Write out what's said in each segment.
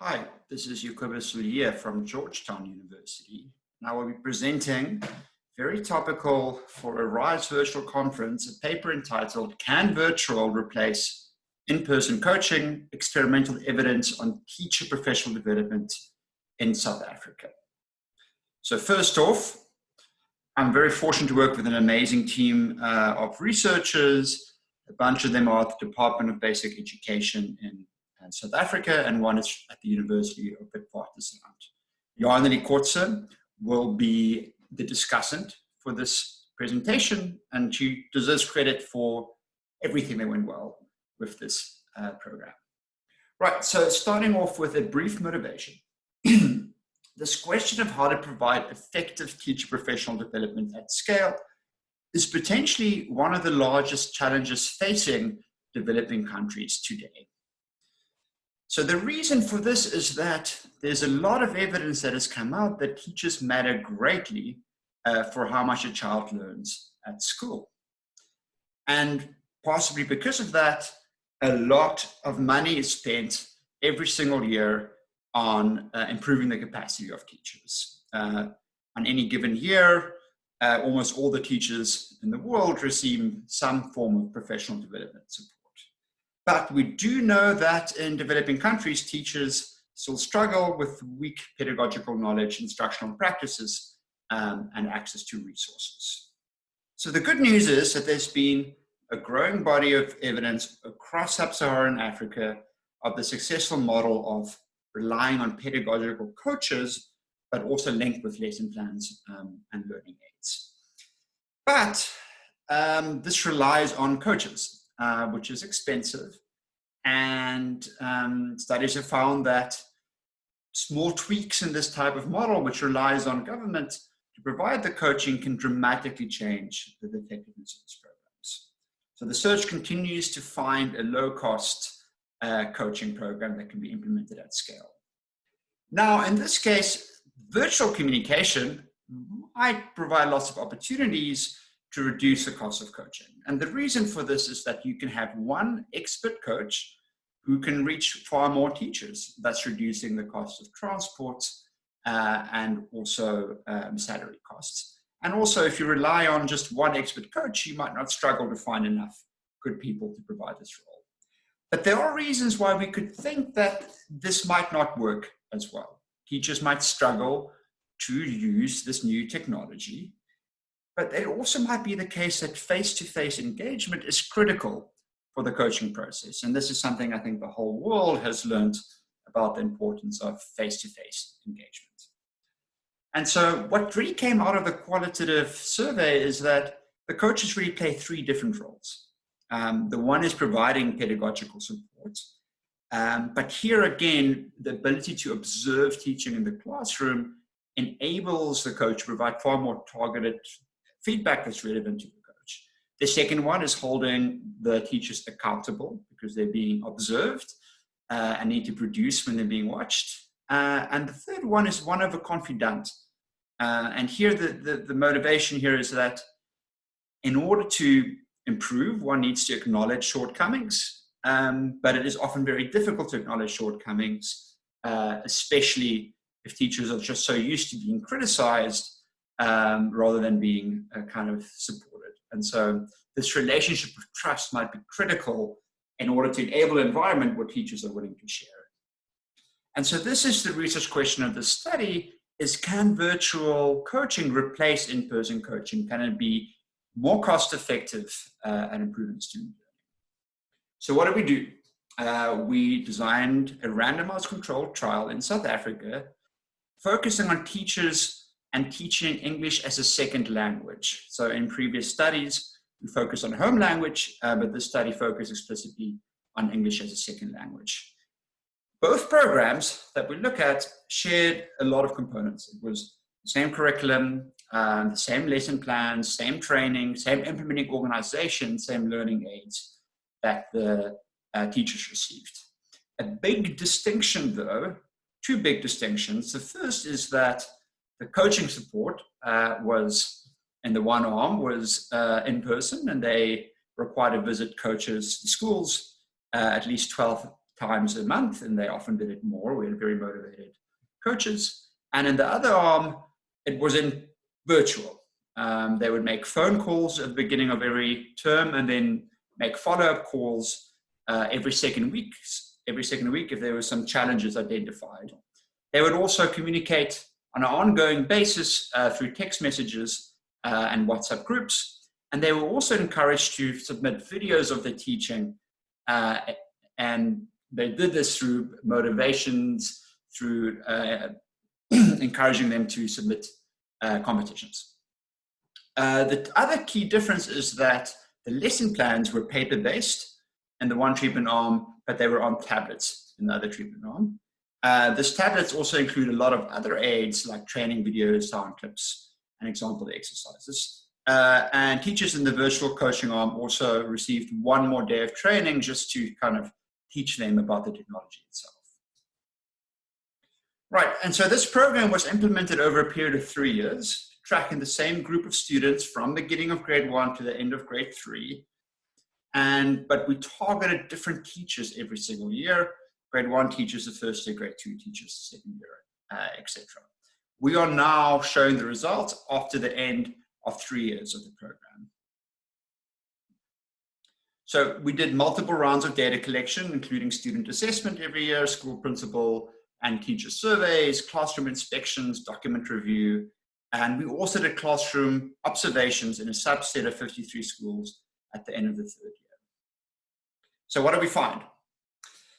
Hi, this is Jacobus Lulier from Georgetown University. Now we'll be presenting, very topical for a RISE virtual conference, a paper entitled, Can Virtual Replace In-Person Coaching? Experimental Evidence on Teacher Professional Development in South Africa. So first off, I'm very fortunate to work with an amazing team of researchers. A bunch of them are at the Department of Basic Education in South Africa, and one is at the University of Witwatersrand. Yarneli Kortse will be the discussant for this presentation, and she deserves credit for everything that went well with this program. Right, so starting off with a brief motivation. This question of how to provide effective teacher professional development at scale is potentially one of the largest challenges facing developing countries today. So the reason for this is that there's a lot of evidence that has come out that teachers matter greatly for how much a child learns at school. And possibly because of that, a lot of money is spent every single year on improving the capacity of teachers. On any given year, almost all the teachers in the world receive some form of professional development support. But we do know that in developing countries, teachers still struggle with weak pedagogical knowledge, instructional practices, and access to resources. So the good news is that there's been a growing body of evidence across sub-Saharan Africa of the successful model of relying on pedagogical coaches, but also linked with lesson plans and learning aids. But this relies on coaches, which is expensive. And studies have found that small tweaks in this type of model, which relies on government to provide the coaching, can dramatically change the effectiveness of these programs. So the search continues to find a low-cost coaching program that can be implemented at scale. Now, in this case, virtual communication might provide lots of opportunities to reduce the cost of coaching. And the reason for this is that you can have one expert coach who can reach far more teachers. That's reducing the cost of transport and also salary costs. And also, if you rely on just one expert coach, you might not struggle to find enough good people to provide this role. But there are reasons why we could think that this might not work as well. Teachers might struggle to use this new technology, but it also might be the case that face-to-face engagement is critical for the coaching process. And this is something I think the whole world has learned about the importance of face-to-face engagement. And so what really came out of the qualitative survey is that the coaches really play three different roles. The one is providing pedagogical support. But here again, the ability to observe teaching in the classroom enables the coach to provide far more targeted feedback that's relevant to the coach. The second one is holding the teachers accountable because they're being observed and need to produce when they're being watched. And the third one is one of a confidant. And here the motivation here is that in order to improve, one needs to acknowledge shortcomings, but it is often very difficult to acknowledge shortcomings, especially if teachers are just so used to being criticized rather than being kind of supported. And so this relationship of trust might be critical in order to enable an environment where teachers are willing to share. And so this is the research question of the study, is can virtual coaching replace in-person coaching? Can it be more cost-effective at improving student learning? So what did we do? We designed a randomized controlled trial in South Africa, focusing on teachers and teaching English as a second language. So in previous studies, we focused on home language, but this study focused explicitly on English as a second language. Both programs that we look at shared a lot of components. It was the same curriculum, the same lesson plans, same training, same implementing organization, same learning aids that the teachers received. A big distinction though, two big distinctions. The first is that the coaching support was, in the one arm, was in person, and they required to visit coaches' schools at least 12 times a month, and they often did it more. We had very motivated coaches. And in the other arm, it was in virtual. They would make phone calls at the beginning of every term and then make follow-up calls every second week if there were some challenges identified. They would also communicate on an ongoing basis through text messages and WhatsApp groups. And they were also encouraged to submit videos of their teaching. And they did this through motivations, through encouraging them to submit competitions. The other key difference is that the lesson plans were paper-based in the one treatment arm, but they were on tablets in the other treatment arm. This tablets also include a lot of other aids like training videos, sound clips, and example exercises. And teachers in the virtual coaching arm also received one more day of training just to kind of teach them about the technology itself. Right, and so this program was implemented over a period of 3 years, tracking the same group of students from the beginning of grade 1 to the end of grade 3. But we targeted different teachers every single year. Grade 1 teachers the first year, grade 2 teachers the second year, etc. We are now showing the results after the end of 3 years of the program. So we did multiple rounds of data collection, including student assessment every year, school principal and teacher surveys, classroom inspections, document review, and we also did classroom observations in a subset of 53 schools at the end of the third year. So what do we find?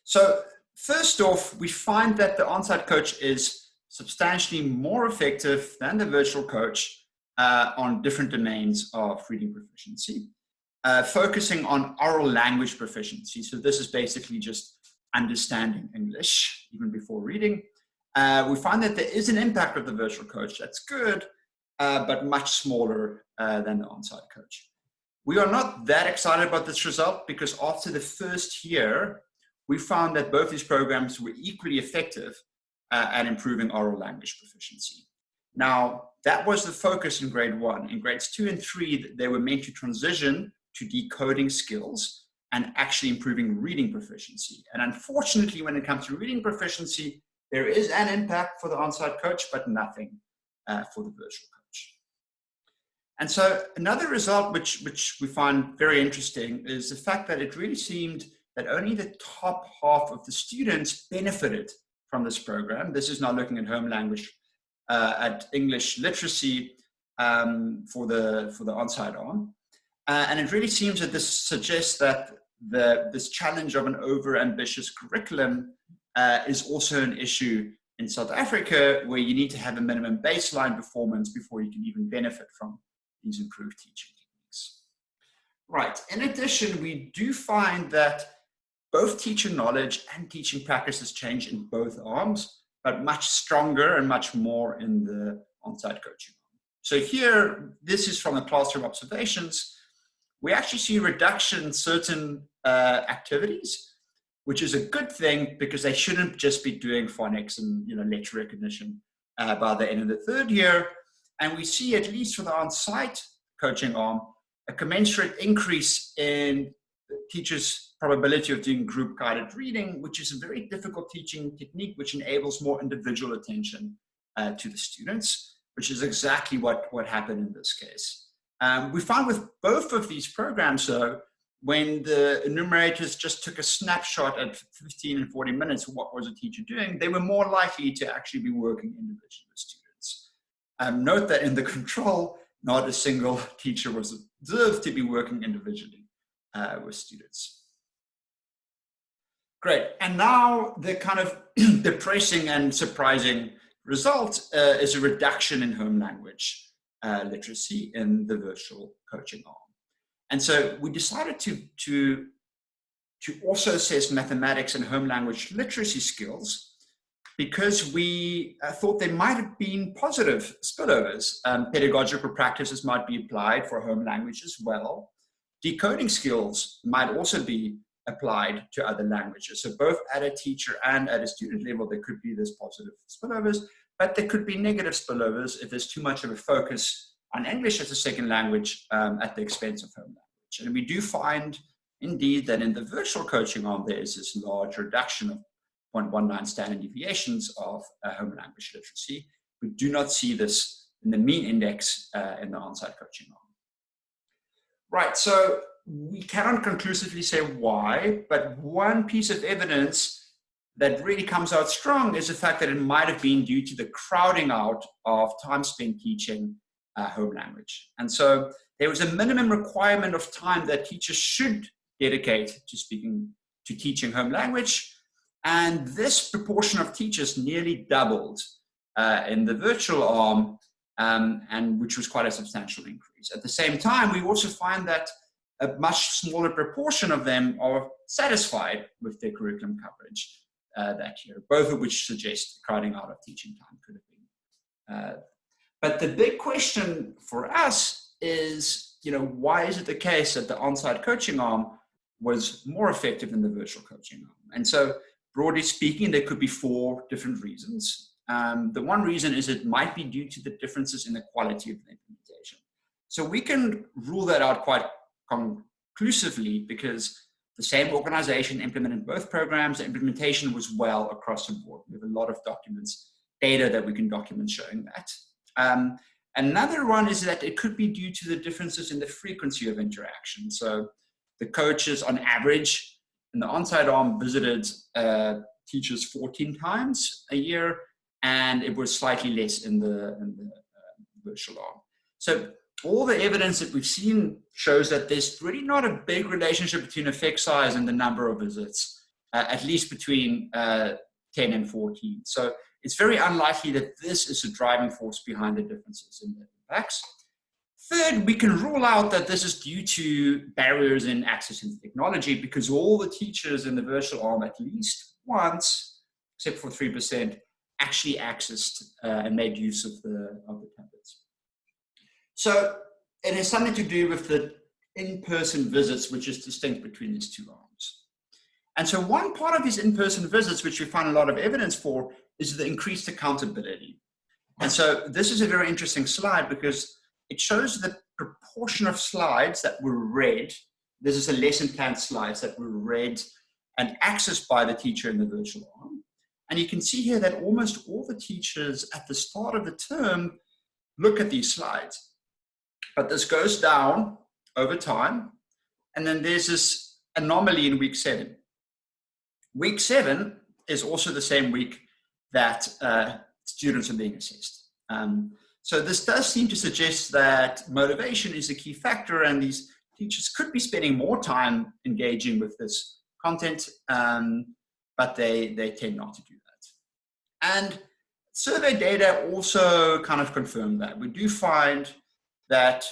So first off, we find that the on-site coach is substantially more effective than the virtual coach on different domains of reading proficiency, focusing on oral language proficiency. So this is basically just understanding English even before reading. We find that there is an impact of the virtual coach. That's good, but much smaller than the on-site coach. We are not that excited about this result because after the first year, we found that both these programs were equally effective at improving oral language proficiency. Now, that was the focus in grade 1. In grades 2 and 3, they were meant to transition to decoding skills and actually improving reading proficiency. And unfortunately, when it comes to reading proficiency, there is an impact for the on-site coach, but nothing for the virtual coach. And so another result which we find very interesting is the fact that it really seemed that only the top half of the students benefited from this program. This is now looking at home language, at English literacy for the on-site arm. And it really seems that this suggests that this challenge of an over-ambitious curriculum is also an issue in South Africa, where you need to have a minimum baseline performance before you can even benefit from these improved teaching techniques. Right, in addition, we do find that both teacher knowledge and teaching practices change in both arms, but much stronger and much more in the on-site coaching arm. So here, this is from the classroom observations. We actually see a reduction in certain activities, which is a good thing because they shouldn't just be doing phonics and letter recognition by the end of the third year. And we see, at least for the on-site coaching arm, a commensurate increase in teachers' probability of doing group-guided reading, which is a very difficult teaching technique, which enables more individual attention to the students, which is exactly what happened in this case. We found with both of these programs, though, when the enumerators just took a snapshot at 15 and 40 minutes of what was a teacher doing, they were more likely to actually be working individually with students. Note that in the control, not a single teacher was observed to be working individually with students. Great, and now the kind of depressing and surprising result is a reduction in home language literacy in the virtual coaching arm. And so we decided to also assess mathematics and home language literacy skills because we thought there might have been positive spillovers. Pedagogical practices might be applied for home language as well. Decoding skills might also be applied to other languages. So both at a teacher and at a student level, there could be this positive spillovers, but there could be negative spillovers if there's too much of a focus on English as a second language at the expense of home language. And we do find indeed that in the virtual coaching arm, there is this large reduction of 0.19 standard deviations of home language literacy. We do not see this in the mean index in the on-site coaching arm. Right, so we cannot conclusively say why, but one piece of evidence that really comes out strong is the fact that it might have been due to the crowding out of time spent teaching home language. And so there was a minimum requirement of time that teachers should dedicate to teaching home language. And this proportion of teachers nearly doubled in the virtual arm, and which was quite a substantial increase. At the same time, we also find that a much smaller proportion of them are satisfied with their curriculum coverage that year, both of which suggest crowding out of teaching time could have been. But the big question for us is, why is it the case that the on-site coaching arm was more effective than the virtual coaching arm? And so, broadly speaking, there could be 4 different reasons. The one reason is it might be due to the differences in the quality of the implementation. So we can rule that out quite conclusively because the same organization implemented both programs. The implementation was well across the board. We have a lot of documents, data that we can document showing that. Another one is that it could be due to the differences in the frequency of interaction. So the coaches on average in the on-site arm visited teachers 14 times a year, and it was slightly less in the virtual arm. So all the evidence that we've seen shows that there's really not a big relationship between effect size and the number of visits, at least between 10 and 14. So it's very unlikely that this is a driving force behind the differences in the impacts. Third, we can rule out that this is due to barriers in accessing technology because all the teachers in the virtual arm at least once, except for 3%, actually accessed and made use of the tablets. So it has something to do with the in-person visits, which is distinct between these 2 arms. And so one part of these in-person visits, which we find a lot of evidence for, is the increased accountability. And so this is a very interesting slide because it shows the proportion of slides that were read. This is a lesson plan slides that were read and accessed by the teacher in the virtual arm. And you can see here that almost all the teachers at the start of the term look at these slides. But this goes down over time. And then there's this anomaly in week 7. Week 7 is also the same week that students are being assessed. So this does seem to suggest that motivation is a key factor, and these teachers could be spending more time engaging with this content, but they tend not to do that. And survey data also kind of confirm that. We do find that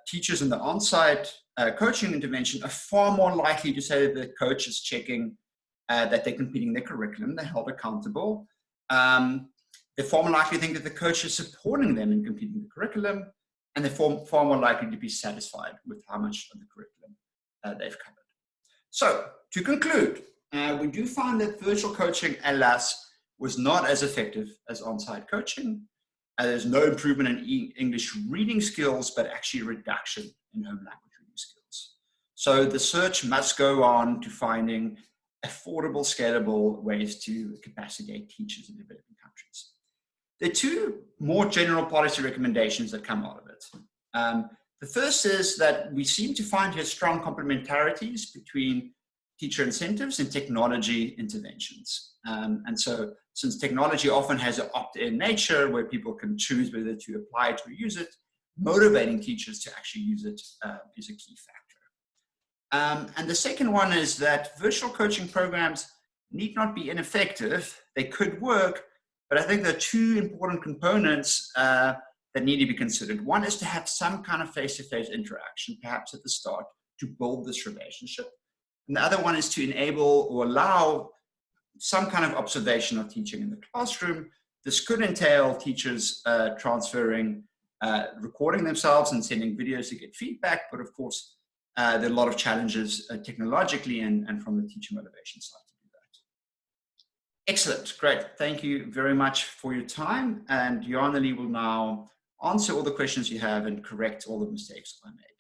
teachers in the on-site coaching intervention are far more likely to say that the coach is checking that they're completing their curriculum, they're held accountable. They're far more likely to think that the coach is supporting them in completing the curriculum, and they're far more likely to be satisfied with how much of the curriculum they've covered. So, to conclude, we do find that virtual coaching, alas, was not as effective as on-site coaching. There's no improvement in English reading skills, but actually a reduction in home language reading skills. So the search must go on to finding affordable, scalable ways to capacitate teachers in developing countries. There are 2 more general policy recommendations that come out of it. The first is that we seem to find here strong complementarities between teacher incentives and technology interventions. And so since technology often has an opt-in nature where people can choose whether to apply it or use it, motivating teachers to actually use it is a key factor. And the second one is that virtual coaching programs need not be ineffective. They could work, but I think there are 2 important components that need to be considered. One is to have some kind of face-to-face interaction, perhaps at the start, to build this relationship. And the other one is to enable or allow some kind of observation of teaching in the classroom. This could entail teachers transferring, recording themselves and sending videos to get feedback. But of course, there are a lot of challenges technologically and from the teacher motivation side to do that. Excellent, great. Thank you very much for your time. And Janeli will now answer all the questions you have and correct all the mistakes I made.